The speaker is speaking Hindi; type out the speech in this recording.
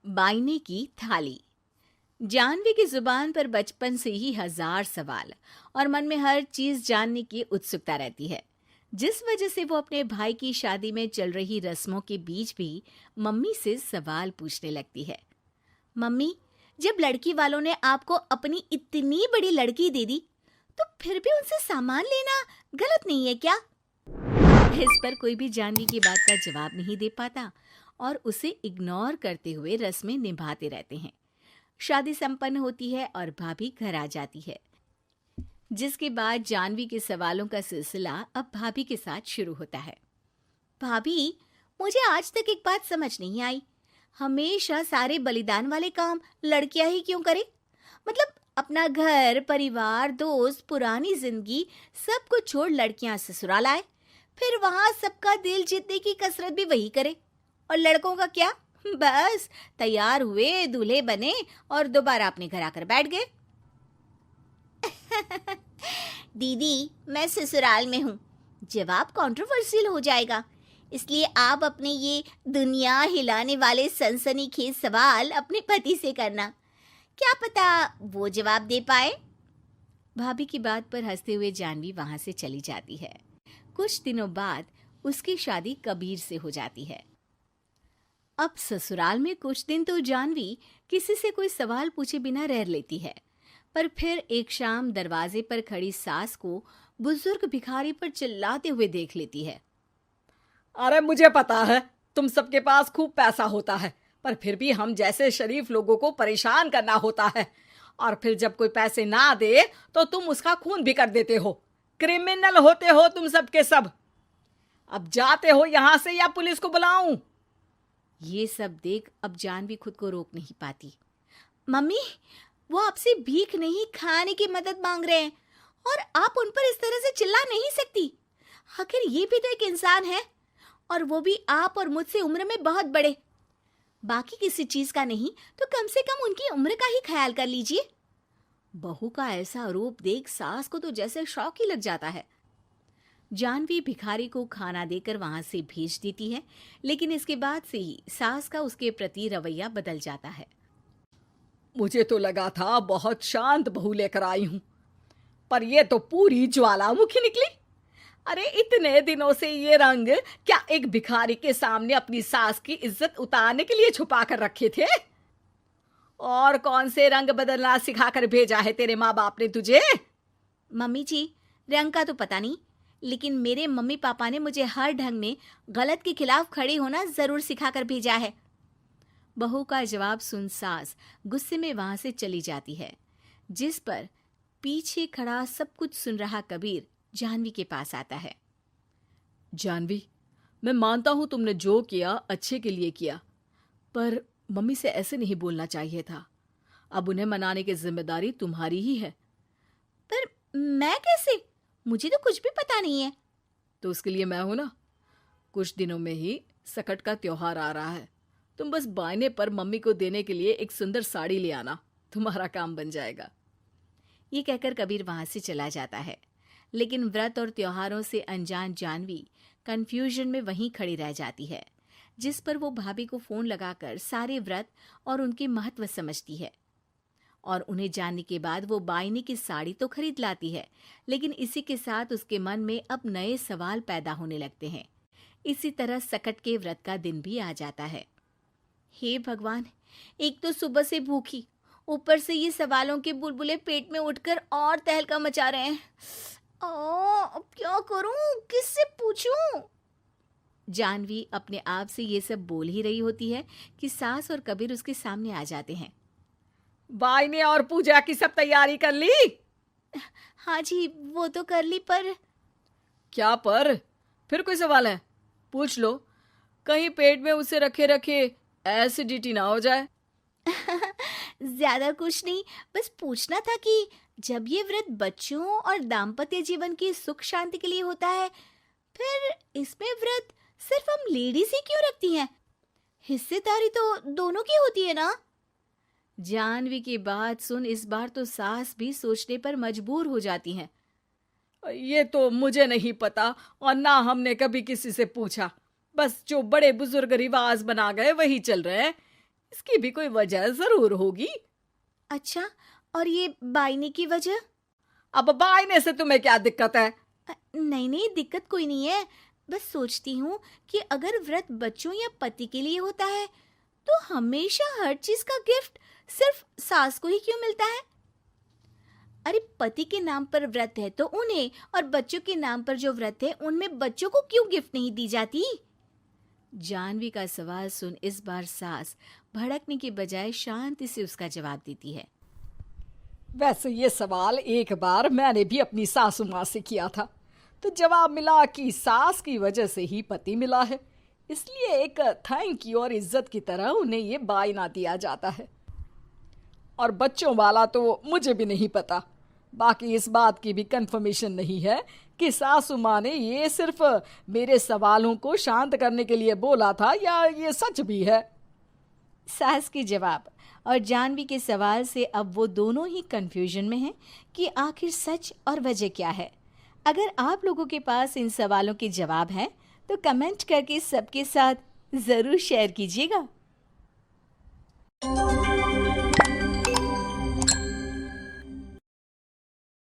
बाइने की थाली। जानवी की जुबान पर बचपन से ही हजार सवाल और मन में हर चीज जानने की उत्सुकता रहती है, जिस वजह से वो अपने भाई की शादी में चल रही रस्मों के बीच भी मम्मी से सवाल पूछने लगती है। मम्मी, जब लड़की वालों ने आपको अपनी इतनी बड़ी लड़की दे दी, तो फिर भी उनसे सामान लेना गलत नहीं है क्या? इस पर कोई भी जानवी की बात का जवाब नहीं दे पाता और उसे इग्नोर करते हुए रस्में निभाते रहते हैं। शादी संपन्न होती है और भाभी घर आ जाती है, जिसके बाद जानवी के सवालों का सिलसिला अब भाभी के साथ शुरू होता है। भाभी, मुझे आज तक एक बात समझ नहीं आई, हमेशा सारे बलिदान वाले काम लड़कियां ही क्यों करे? मतलब अपना घर, परिवार, दोस्त, पुरानी जिंदगी सब कुछ छोड़ लड़कियां ससुराल आए, फिर वहां सबका दिल जीतने की कसरत भी वही करे, और लड़कों का क्या? बस तैयार हुए, दूल्हे बने और दोबारा अपने घर आकर बैठ गए। दीदी, मैं ससुराल में हूँ, जवाब कंट्रोवर्शियल हो जाएगा, इसलिए आप अपने ये दुनिया हिलाने वाले सनसनीखेज सवाल अपने पति से करना, क्या पता वो जवाब दे पाए। भाभी की बात पर हंसते हुए जानवी वहां से चली जाती है। कुछ दिनों बाद उसकी शादी कबीर से हो जाती है। अब ससुराल में कुछ दिन तो जानवी किसी से कोई सवाल पूछे बिना रह लेती है, पर फिर एक शाम दरवाजे पर खड़ी सास को बुजुर्ग भिखारी पर चिल्लाते हुए देख लेती है। अरे मुझे पता है तुम सबके पास खूब पैसा होता है, पर फिर भी हम जैसे शरीफ लोगों को परेशान करना होता है, और फिर जब कोई पैसे ना दे तो तुम उसका खून भी कर देते हो। क्रिमिनल होते हो तुम सबके सब। अब जाते हो यहाँ से या पुलिस को बुलाऊं? ये सब देख अब जानवी खुद को रोक नहीं पाती। मम्मी, वो आपसे भीख नहीं, खाने की मदद मांग रहे हैं और आप उन पर इस तरह से चिल्ला नहीं सकती। आखिर ये भी तो एक इंसान है, और वो भी आप और मुझसे उम्र में बहुत बड़े। बाकी किसी चीज का नहीं तो कम से कम उनकी उम्र का ही ख्याल कर लीजिए। बहू का ऐसा रूप देख सास को तो जैसे शौक ही लग जाता है। जानवी भिखारी को खाना देकर वहां से भेज देती है, लेकिन इसके बाद से ही सास का उसके प्रति रवैया बदल जाता है। मुझे तो लगा था बहुत शांत बहू लेकर आई हूं, पर ये तो पूरी ज्वालामुखी निकली। अरे इतने दिनों से ये रंग क्या एक भिखारी के सामने अपनी सास की इज्जत उतारने के लिए छुपा कर रखे थे? और कौन से रंग बदलना सिखाकर भेजा है तेरे माँ बाप ने तुझे? मम्मी जी, रंग का तो पता नहीं, लेकिन मेरे मम्मी पापा ने मुझे हर ढंग में गलत के खिलाफ खड़े होना जरूर सिखाकर भेजा है। बहू का जवाब सुन सास गुस्से में वहां से चली जाती है, जिस पर पीछे खड़ा सब कुछ सुन रहा कबीर जानवी के पास आता है। जानवी, मैं मानता हूं तुमने जो किया अच्छे के लिए किया, पर मम्मी से ऐसे नहीं बोलना चाहिए था। अब उन्हें मनाने की जिम्मेदारी तुम्हारी ही है। पर मैं कैसे? मुझे तो कुछ भी पता नहीं है। तो उसके लिए मैं हूं ना। कुछ दिनों में ही सकट का त्योहार आ रहा है, तुम बस बायने पर मम्मी को देने के लिए एक सुंदर साड़ी ले आना, तुम्हारा काम बन जाएगा। ये कहकर कबीर वहां से चला जाता है, लेकिन व्रत और त्योहारों से अनजान जानवी कंफ्यूजन में वहीं खड़ी रह जाती है, जिस पर वो भाभी को फोन लगाकर सारे व्रत और उनके महत्व समझती है। और उन्हें जानने के बाद वो बाइने की साड़ी तो खरीद लाती है, लेकिन इसी के साथ उसके मन में अब नए सवाल पैदा होने लगते हैं। इसी तरह सकट के व्रत का दिन भी आ जाता है। हे भगवान, एक तो सुबह से भूखी, ऊपर से ये सवालों के बुलबुले पेट में उठकर और तहलका मचा रहे हैं। अब क्या करूं, किससे पूछूं? जानवी अपने आप से ये सब बोल ही रही होती है कि सास और कबीर उसके सामने आ जाते हैं। बायने और पूजा की सब तैयारी कर ली? हाँ जी, वो तो कर ली, पर क्या पर? फिर कोई सवाल है? पूछ लो, कहीं पेट में उसे रखे रखे एसिडिटी ना हो जाए। ज्यादा कुछ नहीं, बस पूछना था कि जब ये व्रत बच्चों और दाम्पत्य जीवन की सुख शांति के लिए होता है, फिर इसमें व्रत सिर्फ हम लेडीज ही क्यों रखती हैं? हिस्सेदारी तो दोनों की होती है ना? जानवी की बात सुन इस बार तो सास भी सोचने पर मजबूर हो जाती हैं। ये तो मुझे नहीं पता, और ना हमने कभी किसी से पूछा। बस जो बड़े बुजुर्ग रिवाज बना गए वही चल रहे हैं। इसकी भी कोई वजह जरूर होगी। अच्छा, और ये बायने की वजह? अब बायने से तुम्हें क्या दिक्कत है? नहीं नहीं, दिक्कत कोई नहीं है। बस सोचती हूँ कि अगर व्रत बच्चों या पति के लिए होता है तो हमेशा हर चीज का गिफ्ट सिर्फ सास को ही क्यों मिलता है? अरे पति के नाम पर व्रत है तो उन्हें, और बच्चों के नाम पर जो व्रत है उनमें बच्चों को क्यों गिफ्ट नहीं दी जाती? जानवी का सवाल सुन इस बार सास भड़कने की बजाय शांति से उसका जवाब देती है। वैसे ये सवाल एक बार मैंने भी अपनी सासू माँ से किया था, तो जवाब मिला कि सास की वजह से ही पति मिला है, इसलिए एक थैंक यू और इज्जत की तरह उन्हें ये बायना दिया जाता है। और बच्चों वाला तो मुझे भी नहीं पता। बाकी इस बात की भी कंफर्मेशन नहीं है कि सासू माँ ने ये सिर्फ मेरे सवालों को शांत करने के लिए बोला था या ये सच भी है। सास के जवाब और जानवी के सवाल से अब वो दोनों ही कंफ्यूजन में हैं कि आखिर सच और वजह क्या है। अगर आप लोगों के पास इन सवालों के जवाब हैं तो कमेंट करके सबके साथ ज़रूर शेयर कीजिएगा।